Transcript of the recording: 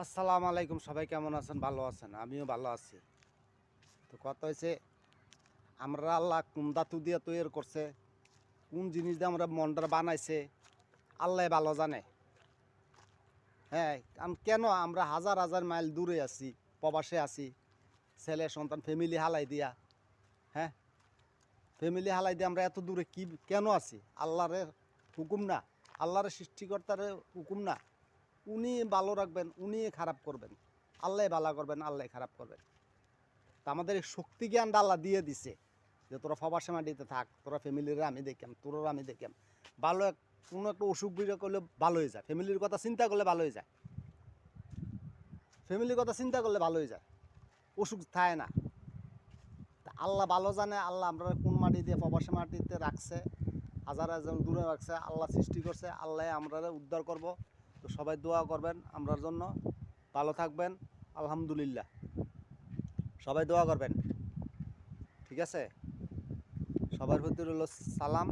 আসসালামু আলাইকুম। সবাই কেমন আছেন? ভালো আছেন? আমিও ভালো আছি। তো কথা হয়েছে, আমরা আল্লাহ কোন ধাতু দিয়ে তৈরি করছে, কোন জিনিস দিয়ে আমরা মনটা বানাইছে, আল্লাহ ভালো জানে। হ্যাঁ, কেন আমরা হাজার হাজার মাইল দূরে আছি, প্রবাসে আছি, ছেলে সন্তান ফ্যামিলি হালাই দিয়া। হ্যাঁ, ফ্যামিলি হালাই দিয়ে আমরা এত দূরে কি কেন আছি? আল্লাহর হুকুম না, আল্লাহর সৃষ্টিকর্তার হুকুম না। উনি ভালো রাখবেন, উনি খারাপ করবেন। আল্লাহ ভালো করবেন, আল্লাহ খারাপ করবেন। তা আমাদের এই শক্তি জ্ঞানটা আল্লাহ দিয়ে দিছে যে তোরা প্রবাসে মাটিতে থাক, তোরা ফ্যামিলির আমি দেখাম, তোর আমি দেখাম। ভালো কোনো একটা অসুখ বিসুখ করলে ভালো হয়ে যায়, ফ্যামিলির কথা চিন্তা করলে ভালো হয়ে যায়, ফ্যামিলির কথা চিন্তা করলে ভালো হয়ে যায়, অসুখ থাকে না। তা আল্লাহ ভালো জানে, আল্লাহ আমরা কোন মাটি দিয়ে প্রবাসে মাটিতে রাখছে, হাজার হাজার দূরে রাখছে, আল্লাহ সৃষ্টি করছে, আল্লাহ আমরা উদ্ধার করব। তো সবাই দোয়া করবেন আমরার জন্য, ভালো থাকবেন। আলহামদুলিল্লাহ, সবাই দোয়া করবেন। ঠিক আছে, সবার প্রতি রইল সালাম।